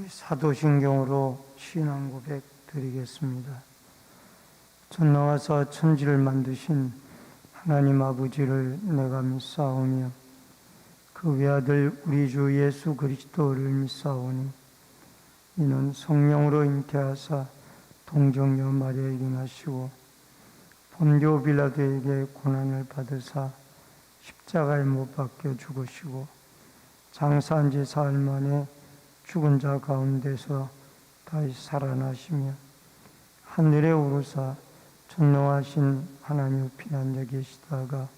사도신경으로 신앙 고백 드리겠습니다. 전능하사 천지를 만드신 하나님 아버지를 내가 믿사오며 그 외아들 우리 주 예수 그리스도를 믿사오니 이는 성령으로 잉태하사 동정녀 마리아에게 나시고 본교 빌라도에게 고난을 받으사 십자가에 못 박혀 죽으시고 장사한 지 사흘 만에 죽은 자 가운데서 다시 살아나시며 하늘에 오르사 전능하신 하나님 피난자 계시다가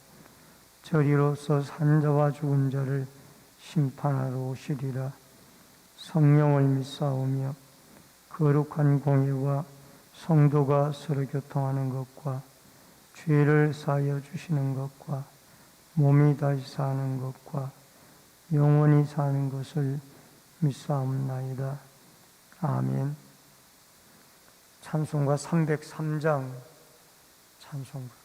저리로서 산자와 죽은 자를 심판하러 오시리라. 성령을 믿사오며 거룩한 공예와 성도가 서로 교통하는 것과 죄를 사하여 주시는 것과 몸이 다시 사는 것과 영원히 사는 것을 믿사옵나이다. 아멘. 찬송가 303장 찬송가.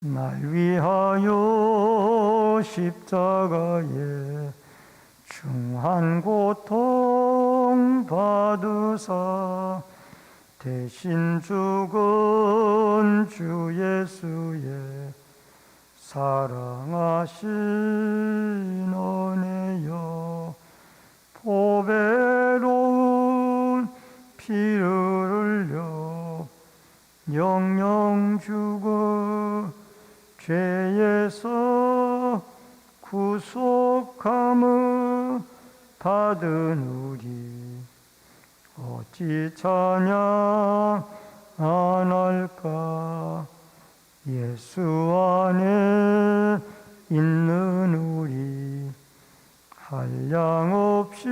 날 위하여 십자가에 중한 고통 받으사 대신 죽은 주 예수의 사랑하신 은혜여 보배로운 피를 흘려 영영 죽어 죄에서 구속함을 받은 우리 어찌 찬양 안 할까. 예수 안에 있는 우리 한량없이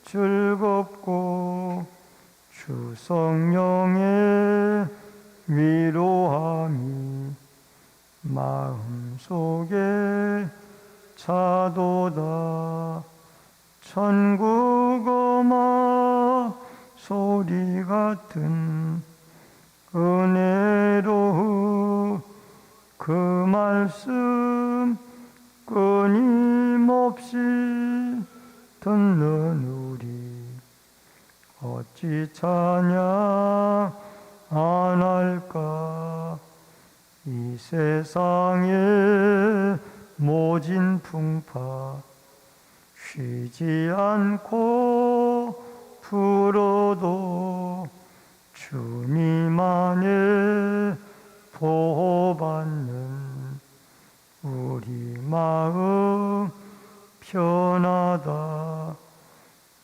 즐겁고 주 성령의 위로함이 마음속에 차도다. 천국 음악 소리 같은 은혜로 그 말씀 끊임없이 듣는 우리 어찌 찬양 안 할까. 이 세상의 모진 풍파 쉬지 않고 불어도 주님 안에 보호받는 우리 마음 편하다.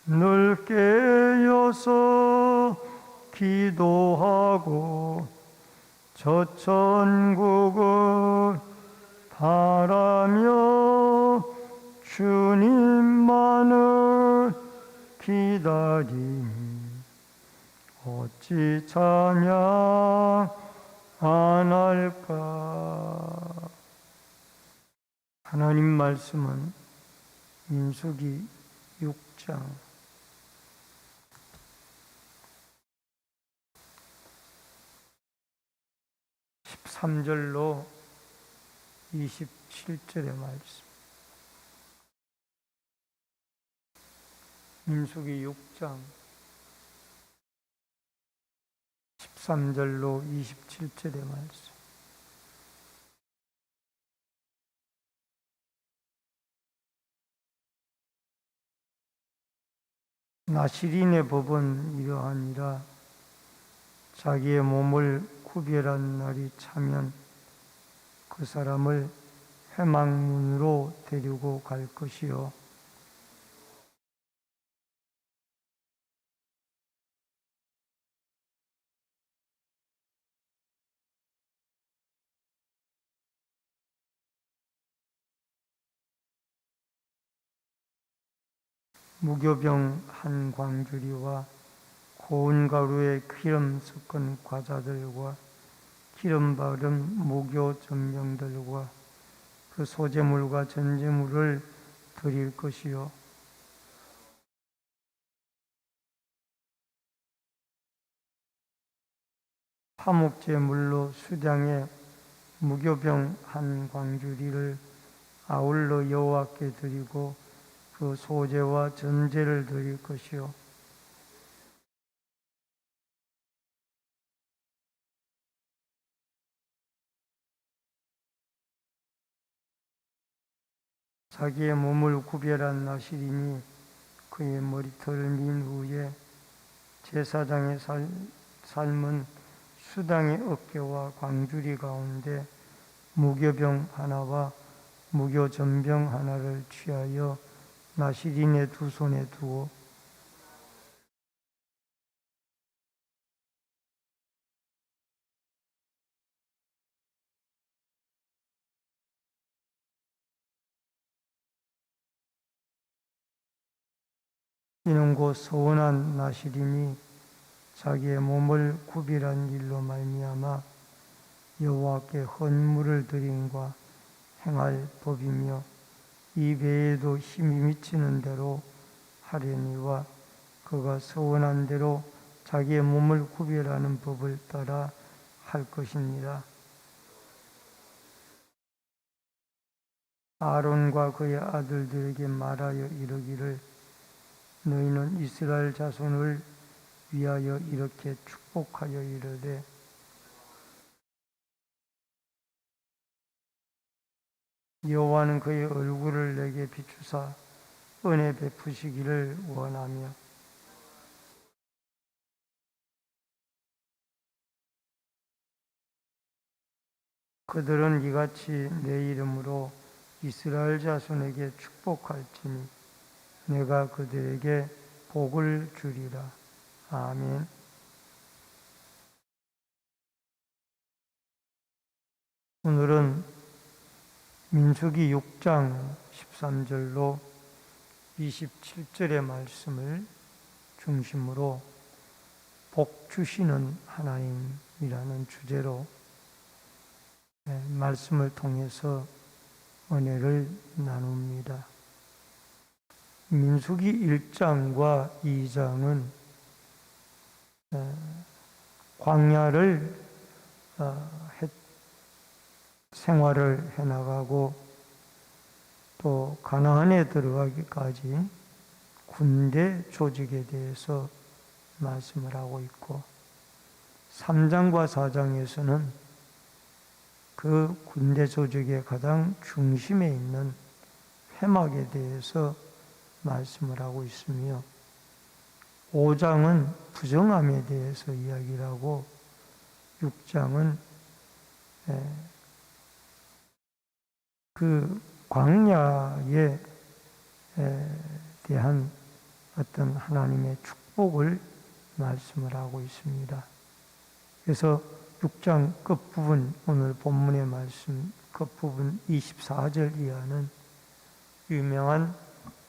늘 깨어서 기도하고 저 천국을 바라며 주님만을 기다리니 어찌 찬양 안 할까. 하나님 말씀은 민수기 6장 13절로 27절의 말씀. 민수기 6장 13절로 27절의 말씀. 나시린의 법은 이러하니라. 자기의 몸을 구별한 날이 차면 그 사람을 회막문으로 데리고 갈 것이요 무교병 한 광주리와 고운 가루에 기름 섞은 과자들과 기름 바른 무교 전병들과 그 소제물과 전제물을 드릴 것이요 화목제물로 수장에 무교병 한 광주리를 아울러 여호와께 드리고 그 소제와 전제를 드릴 것이요 자기의 몸을 구별한 나실이니 그의 머리털을 민 후에 제사장의 삶은 수당의 어깨와 광주리 가운데 무교병 하나와 무교전병 하나를 취하여 나실인의 두 손에 두어 이는 곧 서원한 나실인이 자기의 몸을 구별한 일로 말미암아 여호와께 헌물을 드림과 행할 법이며 이 배에도 힘이 미치는 대로 하려니와 그가 서원한 대로 자기의 몸을 구별하는 법을 따라 할 것입니다. 아론과 그의 아들들에게 말하여 이르기를 너희는 이스라엘 자손을 위하여 이렇게 축복하여 이르되 여호와는 그의 얼굴을 내게 비추사 은혜 베푸시기를 원하며 그들은 이같이 내 이름으로 이스라엘 자손에게 축복할지니 내가 그들에게 복을 주리라. 아멘. 오늘은 민수기 6장 13절로 27절의 말씀을 중심으로 복 주시는 하나님이라는 주제로 말씀을 통해서 은혜를 나눕니다. 민수기 1장과 2장은 광야를 생활을 해나가고 또 가나안에 들어가기까지 군대 조직에 대해서 말씀을 하고 있고 3장과 4장에서는 그 군대 조직의 가장 중심에 있는 회막에 대해서 말씀을 하고 있으며 5장은 부정함에 대해서 이야기를 하고 6장은 그 광야에 대한 어떤 하나님의 축복을 말씀을 하고 있습니다. 그래서 6장 끝부분, 오늘 본문의 말씀 끝부분 24절 이하는 유명한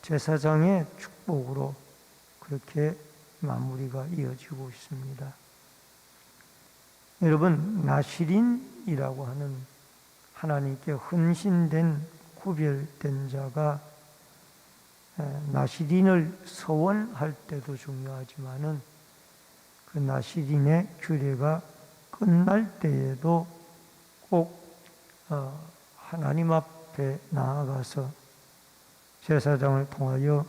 제사장의 축복으로 그렇게 마무리가 이어지고 있습니다. 여러분, 나실인이라고 하는 하나님께 헌신된 구별된 자가 나실인을 서원할 때도 중요하지만은 그 나실인의 규례가 끝날 때에도 꼭 하나님 앞에 나아가서 제사장을 통하여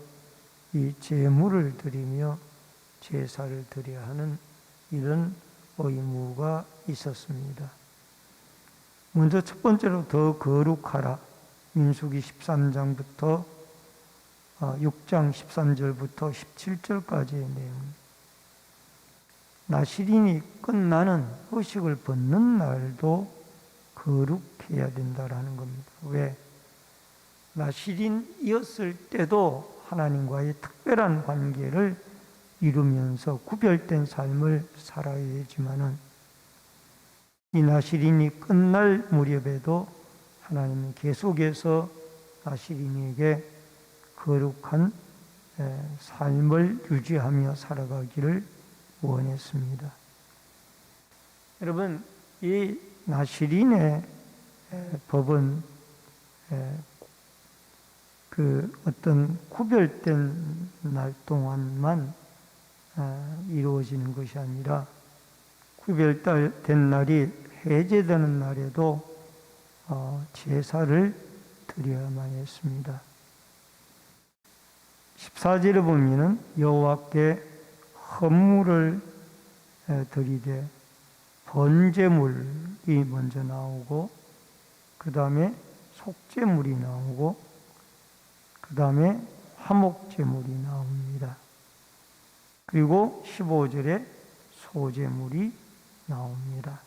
이 제물을 드리며 제사를 드려야 하는 이런 의무가 있었습니다. 먼저 첫 번째로 더 거룩하라. 민수기 13장부터 6장 13절부터 17절까지의 내용. 나실인이 끝나는 의식을 벗는 날도 거룩해야 된다라는 겁니다. 왜? 나실인이었을 때도 하나님과의 특별한 관계를 이루면서 구별된 삶을 살아야 되지만은 이 나실인이 끝날 무렵에도 하나님은 계속해서 나실인에게 거룩한 삶을 유지하며 살아가기를 원했습니다. 여러분, 이 나시린의 법은 그 어떤 구별된 날 동안만 이루어지는 것이 아니라 구별된 날이 해제되는 날에도 제사를 드려야만 했습니다. 14절에 보면은 여호와께 헌물을 드리되 번제물이 먼저 나오고 그 다음에 속제물이 나오고 그 다음에 화목제물이 나옵니다. 그리고 15절에 소제물이 나옵니다.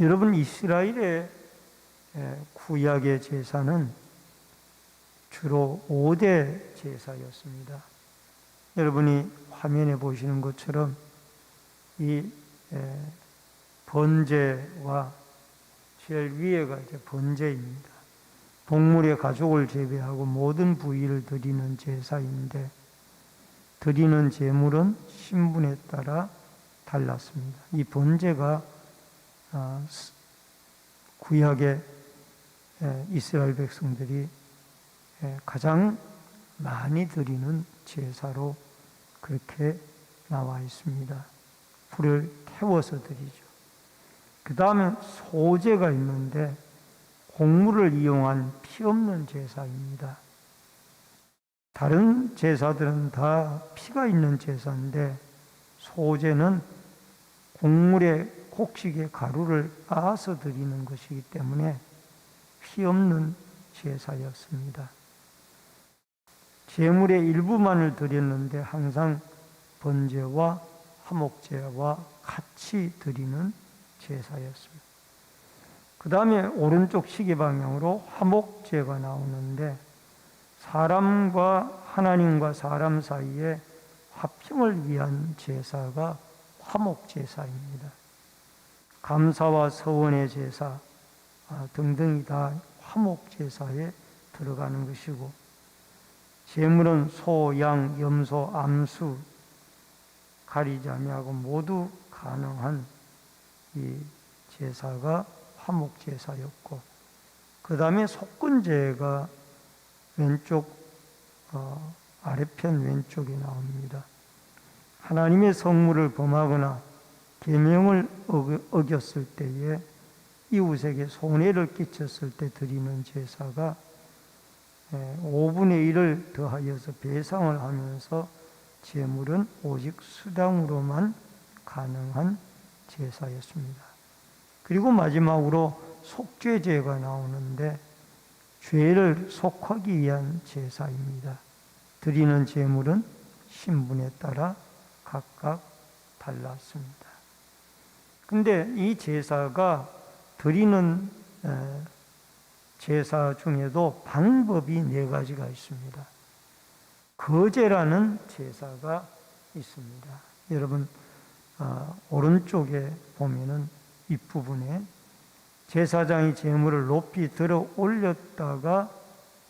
여러분, 이스라엘의 구약의 제사는 주로 5대 제사였습니다. 여러분이 화면에 보시는 것처럼 이 번제와 제일 위에가 이제 번제입니다. 동물의 가족을 제외하고 모든 부위를 드리는 제사인데 드리는 제물은 신분에 따라 달랐습니다. 이 번제가 구약의 이스라엘 백성들이 가장 많이 드리는 제사로 그렇게 나와 있습니다. 불을 태워서 드리죠. 그 다음에 소제가 있는데 곡물을 이용한 피 없는 제사입니다. 다른 제사들은 다 피가 있는 제사인데 소제는 곡물의 곡식의 가루를 빻아서 드리는 것이기 때문에 피 없는 제사였습니다. 제물의 일부만을 드렸는데 항상 번제와 화목제와 같이 드리는 제사였습니다. 그 다음에 오른쪽 시계 방향으로 화목제가 나오는데 사람과 하나님과 사람 사이에 화평을 위한 제사가 화목제사입니다. 감사와 서원의 제사 등등이 다 화목제사에 들어가는 것이고 제물은 소, 양, 염소, 암수 가리지 아니하고 모두 가능한 이 제사가 화목제사였고 그 다음에 속건제가 왼쪽 아래편 왼쪽에 나옵니다. 하나님의 성물을 범하거나 계명을 어겼을 때에 이웃에게 손해를 끼쳤을 때 드리는 제사가 5분의 1을 더하여서 배상을 하면서 제물은 오직 수당으로만 가능한 제사였습니다. 그리고 마지막으로 속죄제가 나오는데 죄를 속하기 위한 제사입니다. 드리는 제물은 신분에 따라 각각 달랐습니다. 근데 이 제사가 드리는 제사 중에도 방법이 4가지가 있습니다. 거제라는 제사가 있습니다. 여러분 오른쪽에 보면은 윗부분에 제사장이 제물을 높이 들어 올렸다가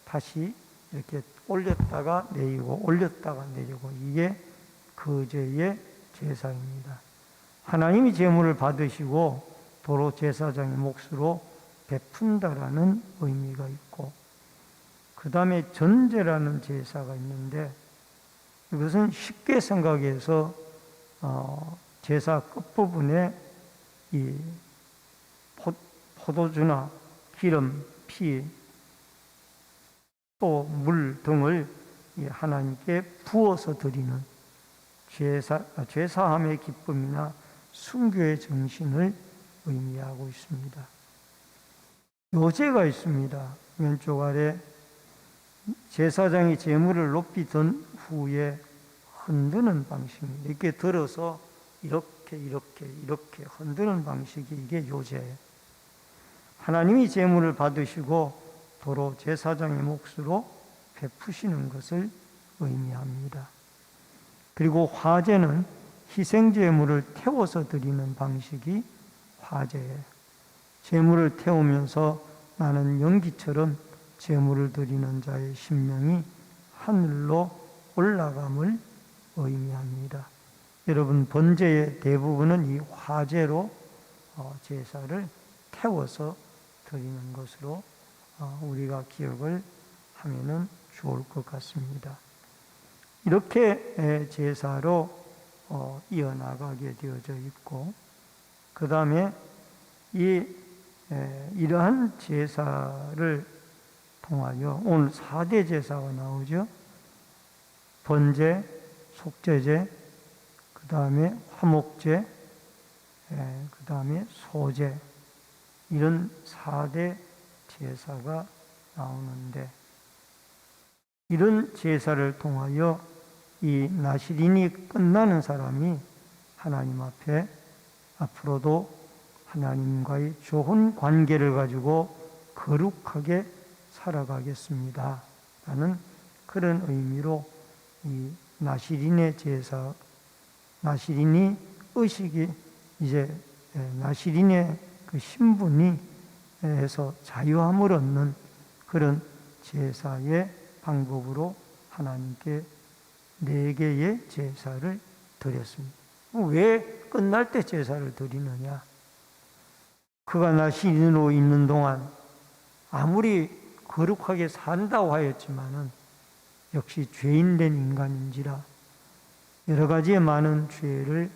다시 이렇게 올렸다가 내리고 올렸다가 내리고 이게 거제의 제사입니다. 하나님이 제물을 받으시고 도로 제사장의 몫으로 베푼다라는 의미가 있고 그 다음에 전제라는 제사가 있는데 이것은 쉽게 생각해서 제사 끝부분에 이 포도주나 기름, 피, 또 물 등을 하나님께 부어서 드리는 죄사함의 기쁨이나 순교의 정신을 의미하고 있습니다. 요제가 있습니다. 왼쪽 아래 제사장이 제물을 높이 든 후에 흔드는 방식입니다. 이렇게 들어서 이렇게 흔드는 방식이 이게 요제예요. 하나님이 제물을 받으시고 도로 제사장의 몫으로 베푸시는 것을 의미합니다. 그리고 화제는 희생제물을 태워서 드리는 방식이 화제예요. 제물을 태우면서 나는 연기처럼 제물을 드리는 자의 심령이 하늘로 올라감을 의미합니다. 여러분 번제의 대부분은 이 화제로 제사를 태워서 드리는 것으로 우리가 기억을 하면은 좋을 것 같습니다. 이렇게 제사로 이어나가게 되어져 있고, 그 다음에 이러한 제사를 통하여 오늘 4대 제사가 나오죠. 번제, 속죄제, 그 다음에 화목제, 그 다음에 소제, 이런 4대 제사가 나오는데, 이런 제사를 통하여 이 나실인이 끝나는 사람이 하나님 앞에 앞으로도 하나님과의 좋은 관계를 가지고 거룩하게 살아가겠습니다 라는 그런 의미로 이 나실인의 제사, 나실인이 의식이 이제 나실인의 그 신분이 해서 자유함을 얻는 그런 제사의 방법으로 하나님께 4개의 제사를 드렸습니다. 왜 끝날 때 제사를 드리느냐? 그가 나실인으로 있는 동안 아무리 거룩하게 산다고 하였지만은 역시 죄인된 인간인지라 여러 가지의 많은 죄를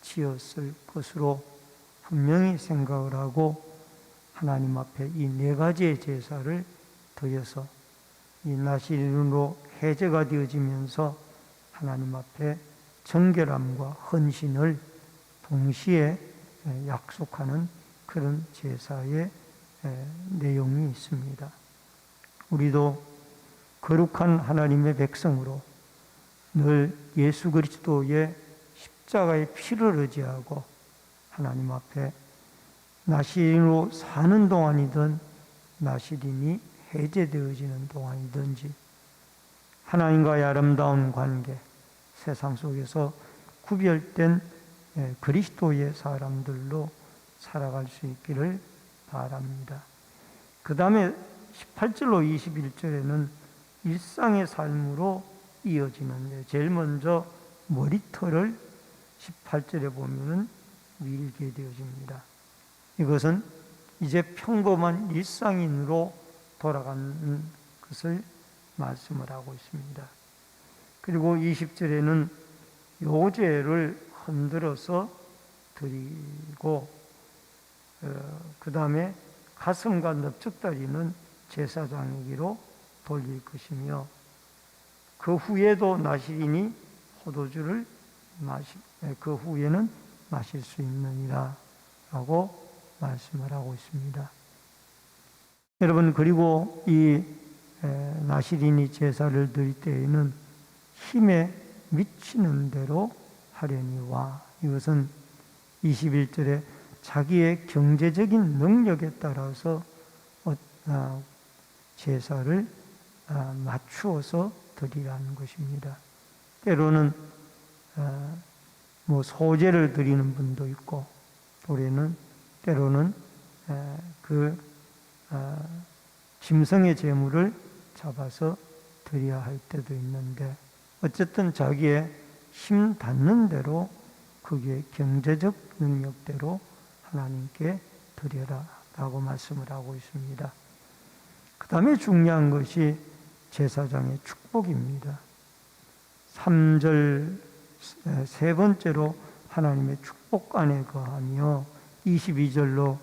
지었을 것으로 분명히 생각을 하고 하나님 앞에 이 4가지의 제사를 드려서 이 나실인으로 해제가 되어지면서 하나님 앞에 정결함과 헌신을 동시에 약속하는 그런 제사의 내용이 있습니다. 우리도 거룩한 하나님의 백성으로 늘 예수 그리스도의 십자가의 피를 의지하고 하나님 앞에 나실인으로 사는 동안이든 나실인이 해제되어지는 동안이든지 하나님과의 아름다운 관계, 세상 속에서 구별된 그리스도의 사람들로 살아갈 수 있기를 바랍니다. 그 다음에 18절로 21절에는 일상의 삶으로 이어지는데, 제일 먼저 머리털을 18절에 보면은 밀게 되어집니다. 이것은 이제 평범한 일상인으로 돌아가는 것을 말씀을 하고 있습니다. 그리고 20절에는 요제를 흔들어서 드리고, 그 다음에 가슴과 넓적다리는 제사장에게로 돌릴 것이며, 그 후에도 나실인이 포도주를 그 후에는 마실 수 있느니라 라고 말씀을 하고 있습니다. 여러분, 그리고 이 나실인이 제사를 드릴 때에는 힘에 미치는 대로 하려니와, 이것은 21절에 자기의 경제적인 능력에 따라서 제사를 맞추어서 드리라는 것입니다. 때로는 소제를 드리는 분도 있고, 때로는 짐승의 제물을 잡아서 드려야 할 때도 있는데, 어쨌든 자기의 힘 닿는 대로 그게 경제적 능력대로 하나님께 드려라 라고 말씀을 하고 있습니다. 그 다음에 중요한 것이 제사장의 축복입니다. 3절 세 번째로 하나님의 축복 안에 거하며 22절로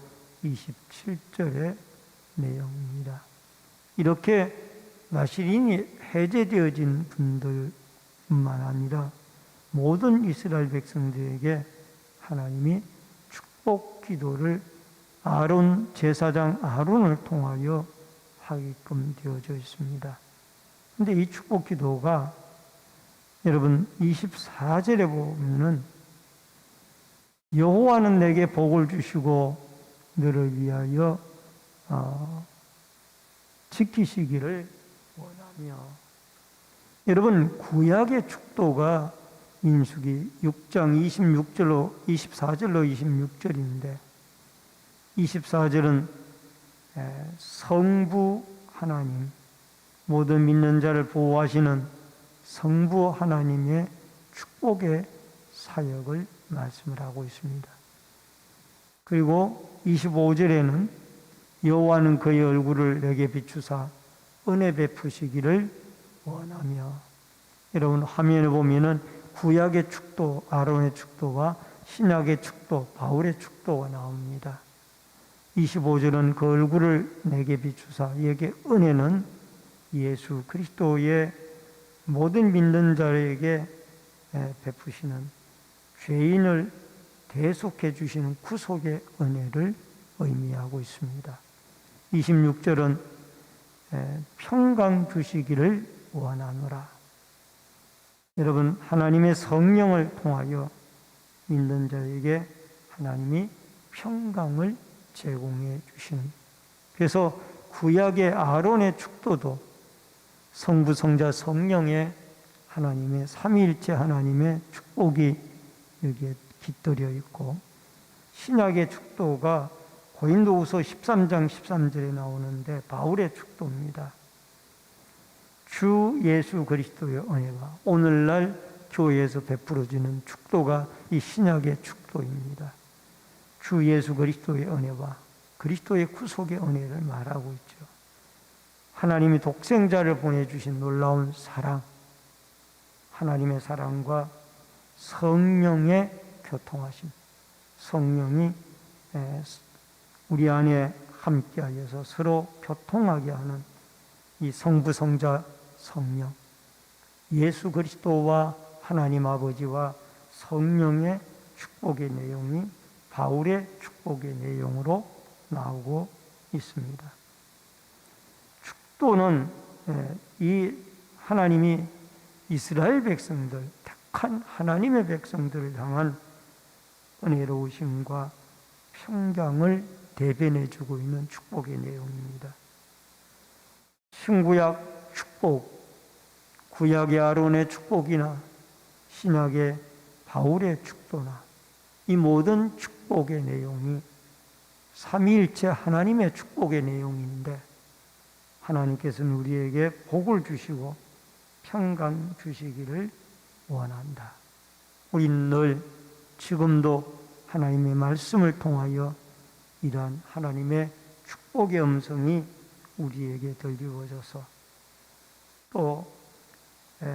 27절의 내용입니다. 이렇게 나실인이 해제되어진 분들뿐만 아니라 모든 이스라엘 백성들에게 하나님이 축복 기도를 제사장 아론을 통하여 하게끔 되어져 있습니다. 그런데 이 축복 기도가 여러분 24절에 보면은 여호와는 내게 복을 주시고 너를 위하여 지키시기를 원하며, 여러분 구약의 축도가 민수기 6장 24절로 26절인데 24절은 성부 하나님, 모든 믿는 자를 보호하시는 성부 하나님의 축복의 사역을 말씀을 하고 있습니다. 그리고 25절에는 여호와는 그의 얼굴을 내게 비추사 은혜 베푸시기를 원하며. 여러분 화면에 보면은 구약의 축도, 아론의 축도와 신약의 축도, 바울의 축도가 나옵니다. 25절은 그 얼굴을 내게 비추사, 여기에 은혜는 예수 그리스도의 모든 믿는 자에게 베푸시는, 죄인을 대속해 주시는 구속의 은혜를 의미하고 있습니다. 26절은 평강 주시기를 원하노라. 여러분, 하나님의 성령을 통하여 믿는 자에게 하나님이 평강을 제공해 주시는, 그래서 구약의 아론의 축도도 성부, 성자, 성령의 하나님의 삼위일체 하나님의 축복이 여기에 깃들여 있고, 신약의 축도가 고린도후서 13장 13절에 나오는데 바울의 축도입니다. 주 예수 그리스도의 은혜가 오늘날 교회에서 베풀어지는 축도가 이 신약의 축도입니다. 주 예수 그리스도의 은혜와 그리스도의 구속의 은혜를 말하고 있죠. 하나님이 독생자를 보내주신 놀라운 사랑, 하나님의 사랑과 성령의 교통하심, 성령이 우리 안에 함께하여서 서로 교통하게 하는 이 성부, 성자, 성령, 예수 그리스도와 하나님 아버지와 성령의 축복의 내용이 바울의 축복의 내용으로 나오고 있습니다. 축도는 이 하나님이 이스라엘 백성들, 택한 하나님의 백성들을 향한 은혜로우심과 평강을 대변해주고 있는 축복의 내용입니다. 신구약 축복, 구약의 아론의 축복이나 신약의 바울의 축도나 이 모든 축복의 내용이 삼위일체 하나님의 축복의 내용인데, 하나님께서는 우리에게 복을 주시고 평강 주시기를 원한다. 우리는 늘 지금도 하나님의 말씀을 통하여 이러한 하나님의 축복의 음성이 우리에게 들리워져서, 또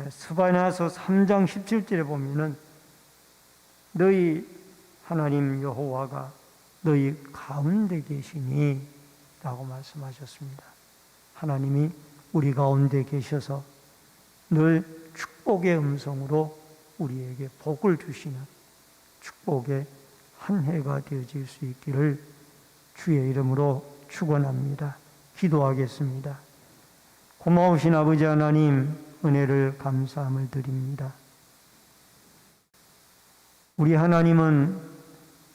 스바냐서 3장 17절에 보면은 너희 하나님 여호와가 너희 가운데 계시니 라고 말씀하셨습니다. 하나님이 우리 가운데 계셔서 늘 축복의 음성으로 우리에게 복을 주시는 축복의 한 해가 되어질 수 있기를 주의 이름으로 축원합니다. 기도하겠습니다. 고마우신 아버지 하나님, 은혜를 감사함을 드립니다. 우리 하나님은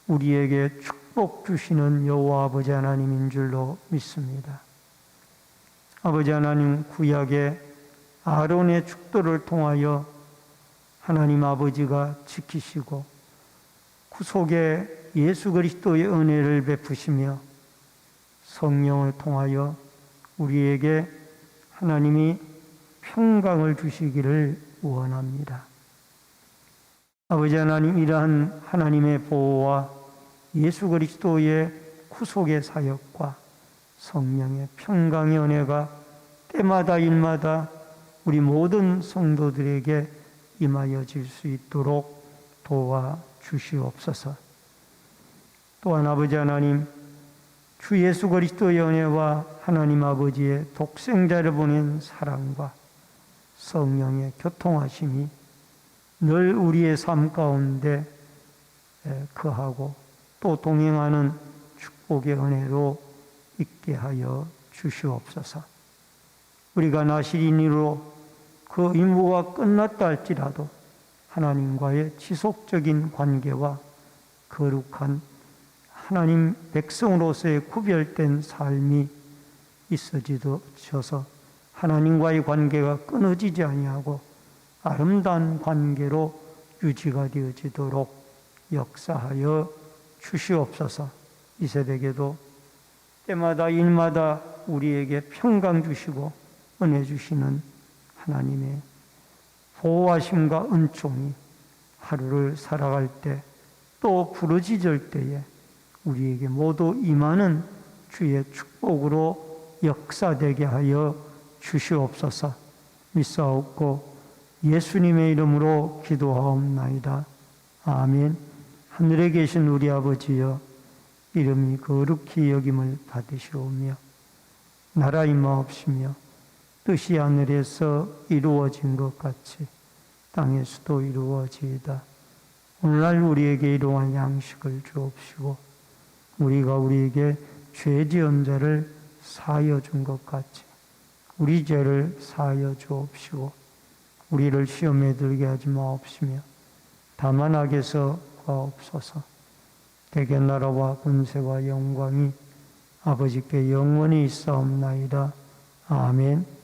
우리에게 축복 주시는 여호와 아버지 하나님인 줄로 믿습니다. 아버지 하나님, 구약의 아론의 축도를 통하여 하나님 아버지가 지키시고 구속의 예수 그리스도의 은혜를 베푸시며 성령을 통하여 우리에게 하나님이 평강을 주시기를 원합니다. 아버지 하나님, 이러한 하나님의 보호와 예수 그리스도의 구속의 사역과 성령의 평강의 은혜가 때마다 일마다 우리 모든 성도들에게 임하여질 수 있도록 도와주시옵소서. 또한 아버지 하나님, 주 예수 그리스도의 은혜와 하나님 아버지의 독생자를 보낸 사랑과 성령의 교통하심이 늘 우리의 삶 가운데 거하고 또 동행하는 축복의 은혜로 있게 하여 주시옵소서. 우리가 나시린이로 그 임무가 끝났다 할지라도 하나님과의 지속적인 관계와 거룩한 하나님 백성으로서의 구별된 삶이 있어지셔서 하나님과의 관계가 끊어지지 아니하고 아름다운 관계로 유지가 되어지도록 역사하여 주시옵소서. 이 새벽에도 때마다 일마다 우리에게 평강 주시고 은혜 주시는 하나님의 보호하심과 은총이 하루를 살아갈 때 또 부르짖을 때에 우리에게 모두 임하는 주의 축복으로 역사되게 하여 주시옵소서. 믿사옵고 예수님의 이름으로 기도하옵나이다. 아멘. 하늘에 계신 우리 아버지여, 이름이 거룩히 여김을 받으시오며 나라 임하옵시며 뜻이 하늘에서 이루어진 것 같이 땅에서도 이루어지이다. 오늘날 우리에게 일용할 양식을 주옵시고 우리가 우리에게 죄 지은 자를 사하여 준 것 같이 우리 죄를 사하여 주옵시고 우리를 시험에 들게 하지 마옵시며 다만 악에서 구하옵소서. 대개 나라와 권세와 영광이 아버지께 영원히 있사옵나이다. 아멘.